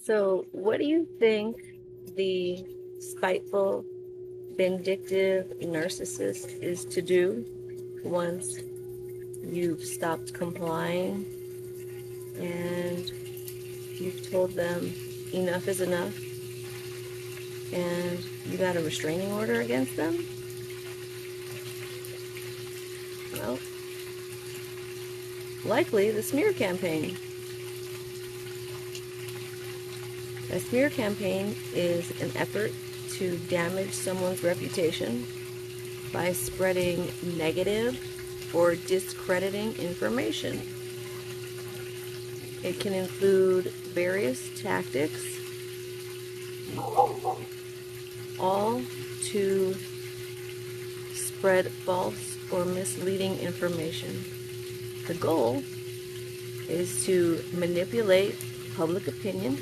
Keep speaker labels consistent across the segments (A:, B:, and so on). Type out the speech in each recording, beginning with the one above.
A: So, what do you think the spiteful, vindictive narcissist is to do once you've stopped complying and you've told them enough is enough and you got a restraining order against them? Well, likely the smear campaign. A smear campaign is an effort to damage someone's reputation by spreading negative or discrediting information. It can include various tactics, all to spread false or misleading information. The goal is to manipulate public opinion,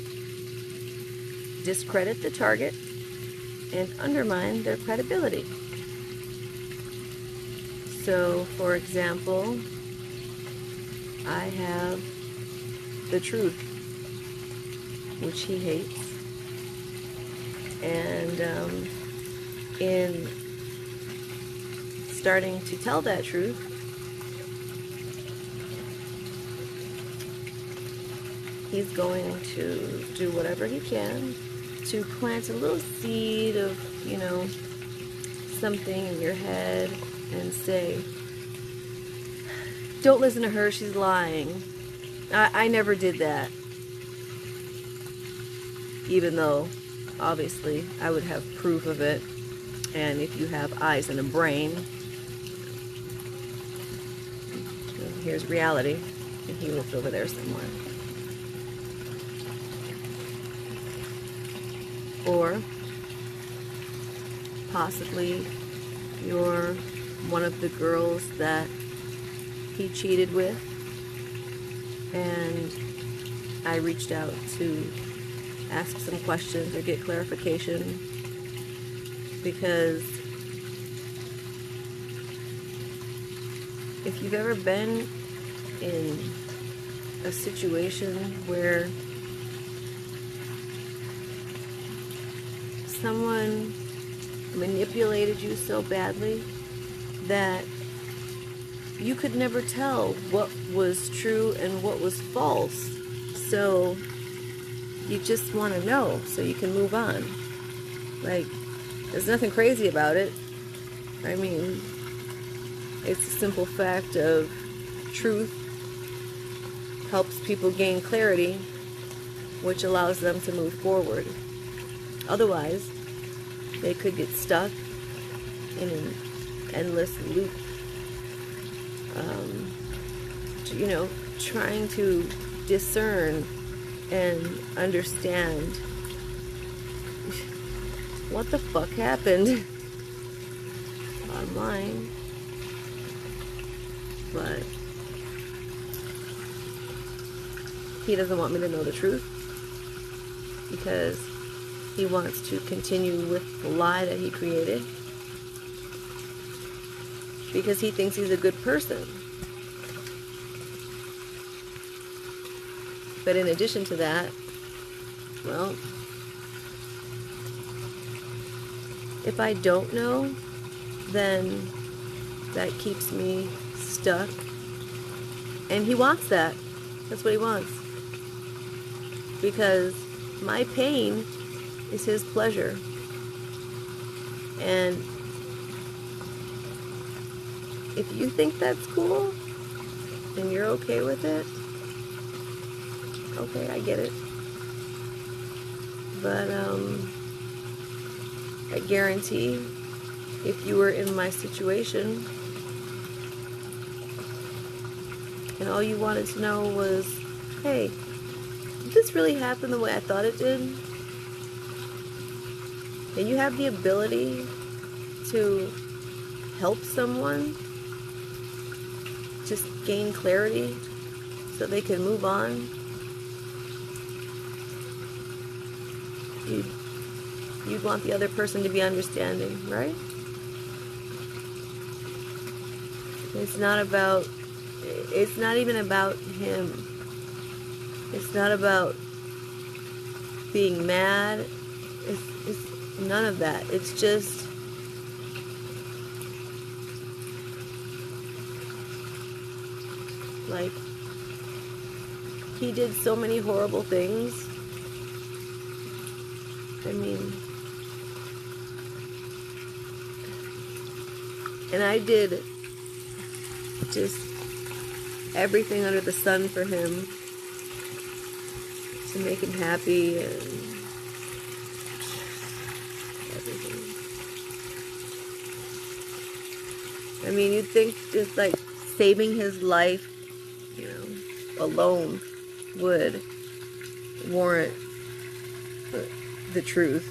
A: discredit the target, and undermine their credibility. So, for example, I have the truth, which he hates. And in starting to tell that truth, he's going to do whatever he can to plant a little seed of, something in your head and say, don't listen to her, she's lying. I never did that. Even though, obviously, I would have proof of it. And if you have eyes and a brain, here's reality. And he lives over there somewhere. Or possibly you're one of the girls that he cheated with, and I reached out to ask some questions or get clarification, because if you've ever been in a situation where someone manipulated you so badly that you could never tell what was true and what was false, so you just want to know so you can move on. Like, there's nothing crazy about it. I mean, it's a simple fact of truth helps people gain clarity, which allows them to move forward. Otherwise, they could get stuck in an endless loop, trying to discern and understand what the fuck happened online. But he doesn't want me to know the truth because he wants to continue with the lie that he created, because he thinks he's a good person. But in addition to that, well, if I don't know, then that keeps me stuck. And he wants that. That's what he wants. Because my pain is his pleasure. And if you think that's cool and you're okay with it, okay, I get it. But I guarantee if you were in my situation and all you wanted to know was, hey, did this really happen the way I thought it did? And you have the ability to help someone just gain clarity so they can move on, you'd want the other person to be understanding, right? It's not even about him. It's not about being mad. It's none of that. It's just like he did so many horrible things. I mean, and I did just everything under the sun for him to make him happy and everything. I mean, you'd think just like saving his life, you know, alone would warrant the truth.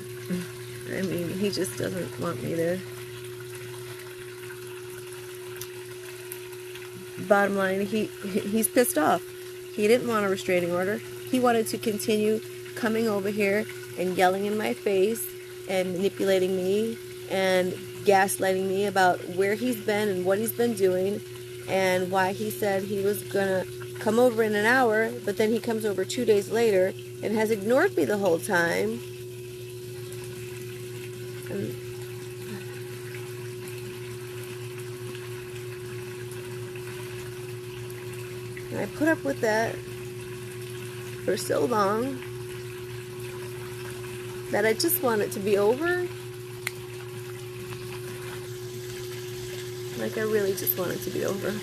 A: I mean, he just doesn't want me to. Bottom line, he's pissed off. He didn't want a restraining order. He wanted to continue coming over here and yelling in my face and manipulating me and gaslighting me about where he's been and what he's been doing and why he said he was gonna come over in an hour, but then he comes over 2 days later and has ignored me the whole time. And I put up with that for so long that I just want it to be over. Like, I really just want it to be over.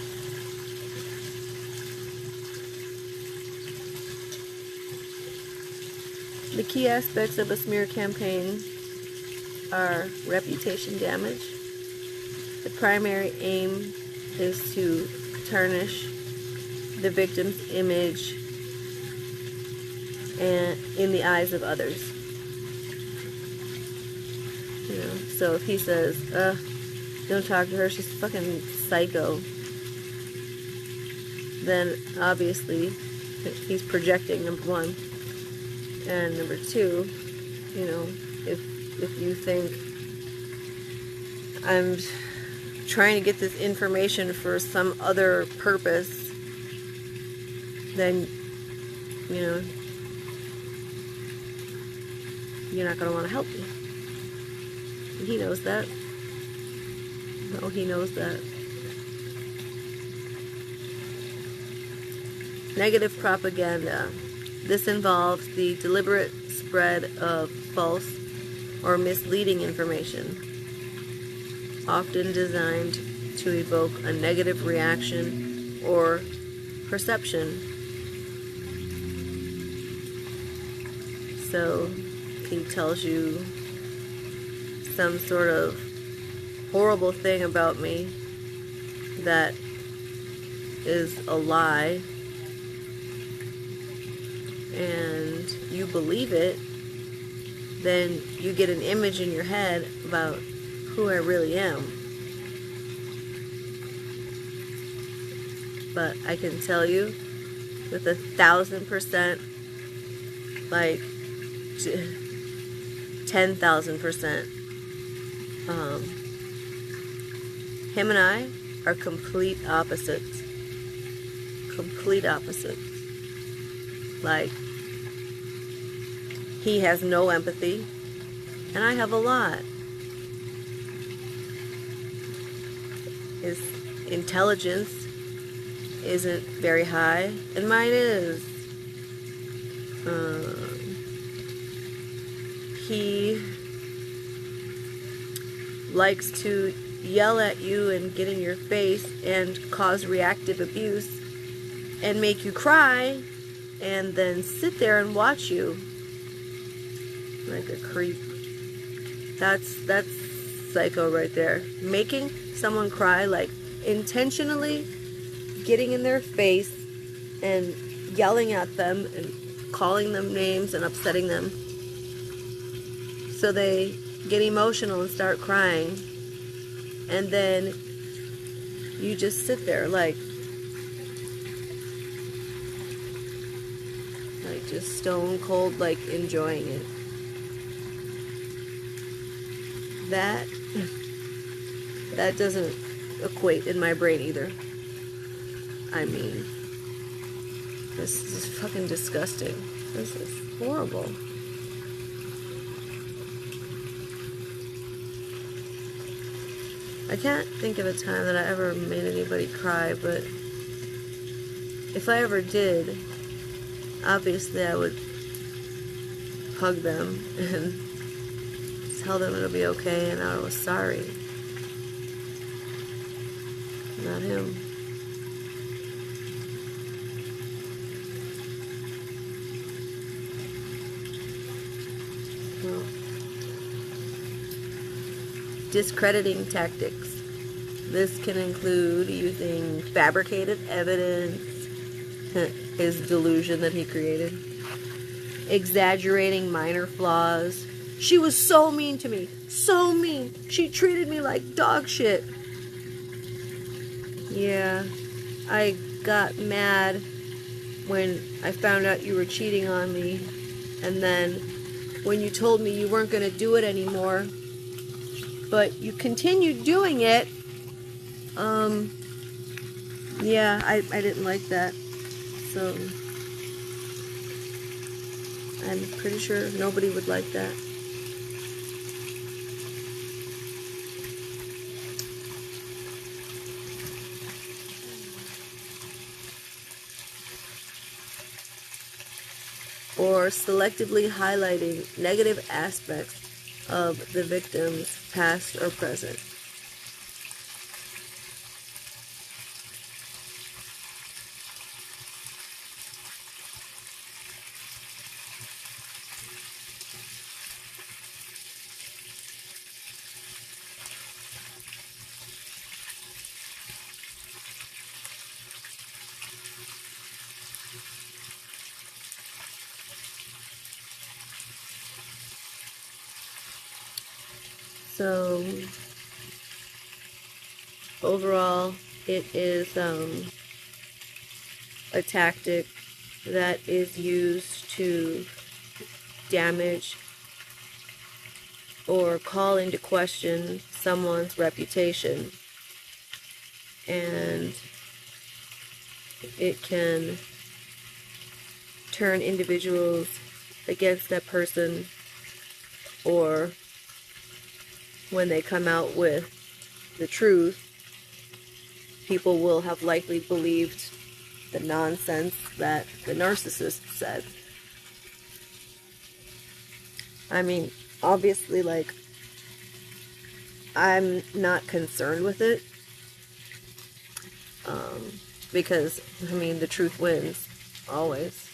A: The key aspects of a smear campaign are reputation damage. The primary aim is to tarnish the victim's image and in the eyes of others. You know, so if he says, don't talk to her, she's fucking psycho, then obviously he's projecting, number one. And number two, you know, if you think I'm trying to get this information for some other purpose, then, you know, you're not going to want to help me. And he knows that. No, he knows that. Negative propaganda. This involves the deliberate spread of false or misleading information, often designed to evoke a negative reaction or perception. So he tells you some sort of horrible thing about me that is a lie, and you believe it, then you get an image in your head about who I really am. But I can tell you with 1,000%, like 10,000%, him and I are complete opposites. Complete opposites. Like, he has no empathy, and I have a lot. His intelligence isn't very high, and mine is. He likes to yell at you and get in your face and cause reactive abuse and make you cry and then sit there and watch you like a creep. That's psycho right there. Making someone cry, like intentionally getting in their face and yelling at them and calling them names and upsetting them so they get emotional and start crying, and then you just sit there like just stone cold, like enjoying it. That doesn't equate in my brain either. I mean, this is fucking disgusting. This is horrible. I can't think of a time that I ever made anybody cry, but if I ever did, obviously I would hug them and tell them it'll be okay and I was sorry. Not him. Well, discrediting tactics. This can include using fabricated evidence, his delusion that he created, exaggerating minor flaws. She was so mean to me, so mean. She treated me like dog shit. Yeah, I got mad when I found out you were cheating on me, and then when you told me you weren't going to do it anymore, but you continued doing it. Yeah, I didn't like that, so I'm pretty sure nobody would like that. Or selectively highlighting negative aspects of the victim's past or present. So overall, it is a tactic that is used to damage or call into question someone's reputation, and it can turn individuals against that person, or when they come out with the truth, people will have likely believed the nonsense that the narcissist said. I mean, obviously, like, I'm not concerned with it, because, I mean, the truth wins, always.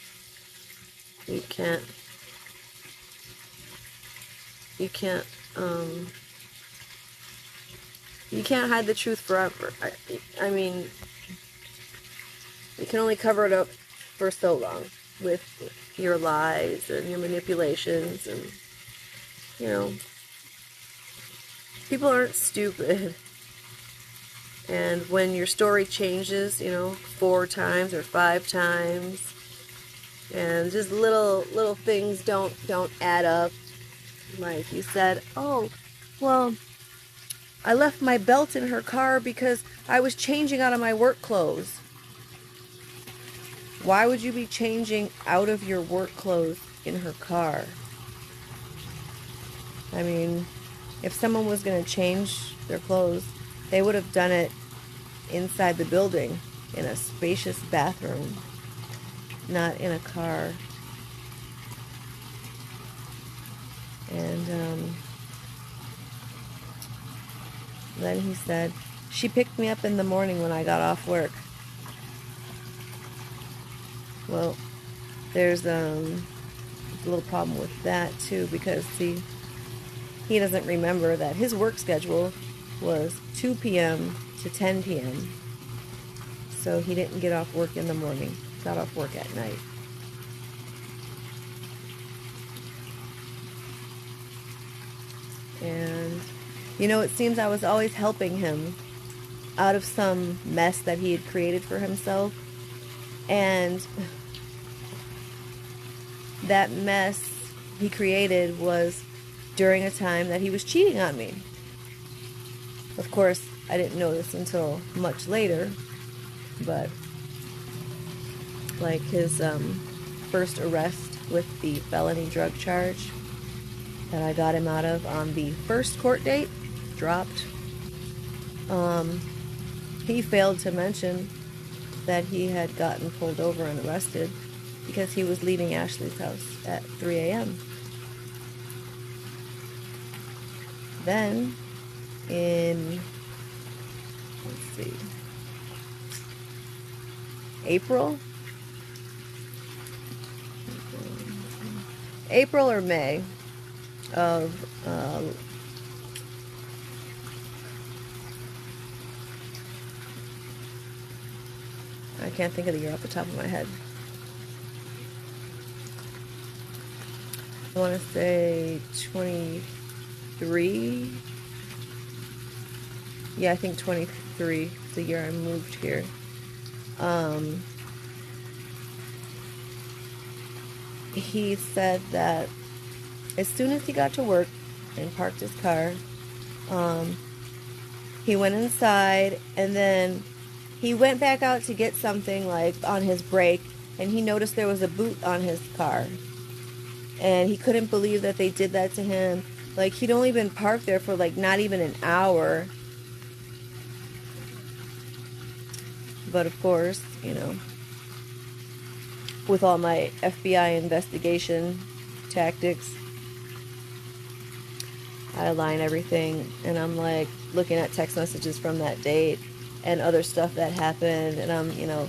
A: You can't hide the truth forever. I mean, you can only cover it up for so long with your lies and your manipulations, and, you know, people aren't stupid. And when your story changes, 4 times or 5 times, and just little things don't add up. Like you said, oh, well, I left my belt in her car because I was changing out of my work clothes. Why would you be changing out of your work clothes in her car? I mean, if someone was going to change their clothes, they would have done it inside the building in a spacious bathroom, not in a car. And then he said, she picked me up in the morning when I got off work. Well, there's a little problem with that too, because see, he doesn't remember that his work schedule was 2 p.m. to 10 p.m. So he didn't get off work in the morning, got off work at night. And, it seems I was always helping him out of some mess that he had created for himself. And that mess he created was during a time that he was cheating on me. Of course, I didn't know this until much later, but like his first arrest with the felony drug charge that I got him out of on the first court date dropped. He failed to mention that he had gotten pulled over and arrested because he was leaving Ashley's house at 3 a.m. Then, in, let's see, April or May of I can't think of the year off the top of my head. I want to say 23. Yeah, I think 23, the year I moved here. He said that as soon as he got to work and parked his car, he went inside, and then he went back out to get something, like on his break, and he noticed there was a boot on his car. And he couldn't believe that they did that to him. Like, he'd only been parked there for like not even an hour. But of course, you know, with all my FBI investigation tactics, I align everything, and I'm like looking at text messages from that date and other stuff that happened, and I'm, you know,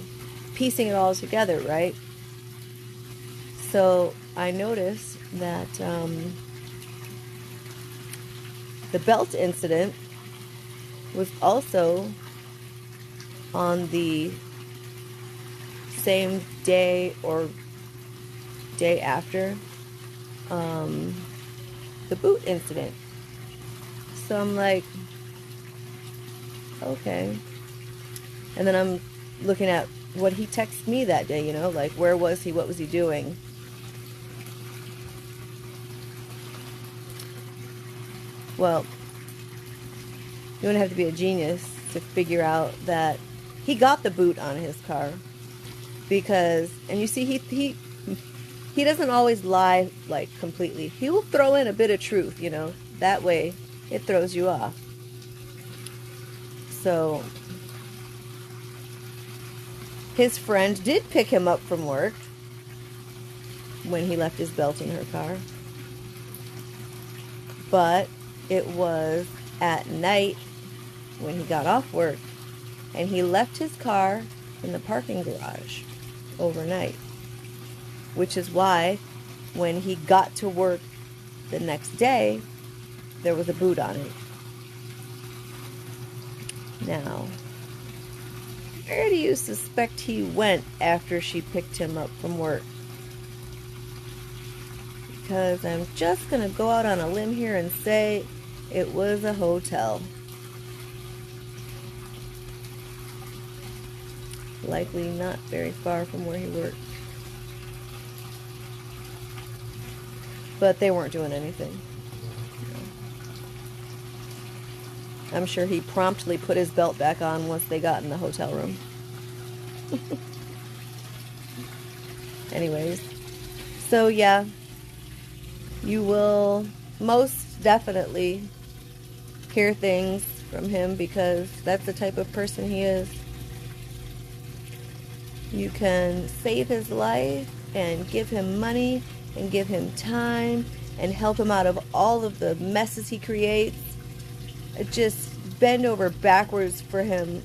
A: piecing it all together, right? So I noticed that the belt incident was also on the same day or day after the boot incident. So I'm like, okay. And then I'm looking at what he texted me that day, you know, like, where was he? What was he doing? Well, you don't have to be a genius to figure out that he got the boot on his car because, and you see, he doesn't always lie, like, completely. He will throw in a bit of truth, you know, that way it throws you off. So his friend did pick him up from work when he left his belt in her car, but it was at night when he got off work, and he left his car in the parking garage overnight, which is why when he got to work the next day, there was a boot on it. Now, where do you suspect he went after she picked him up from work? Because I'm just going to go out on a limb here and say it was a hotel. Likely not very far from where he worked. But they weren't doing anything. I'm sure he promptly put his belt back on once they got in the hotel room. Anyways, so yeah, you will most definitely hear things from him because that's the type of person he is. You can save his life and give him money and give him time and help him out of all of the messes he creates. Just bend over backwards for him,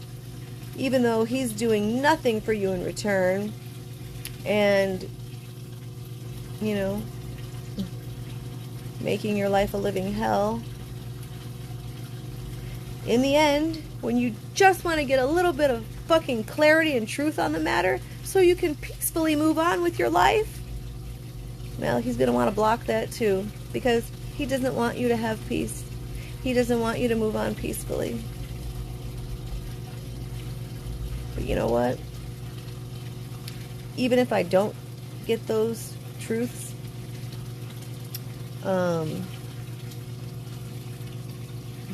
A: even though he's doing nothing for you in return. And, you know, making your life a living hell. In the end, when you just want to get a little bit of fucking clarity and truth on the matter so you can peacefully move on with your life, well, he's going to want to block that too, because he doesn't want you to have peace. He doesn't want you to move on peacefully. But you know what? Even if I don't get those truths,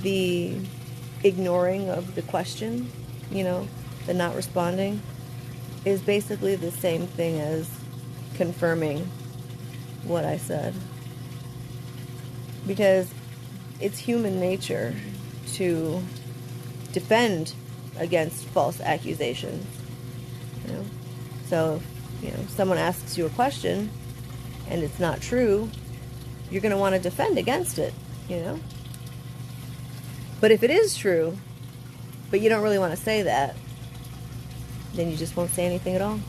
A: the ignoring of the question, you know, the not responding, is basically the same thing as confirming what I said. Because it's human nature to defend against false accusations. You know? So, if someone asks you a question and it's not true, you're going to want to defend against it, But if it is true, but you don't really want to say that, then you just won't say anything at all.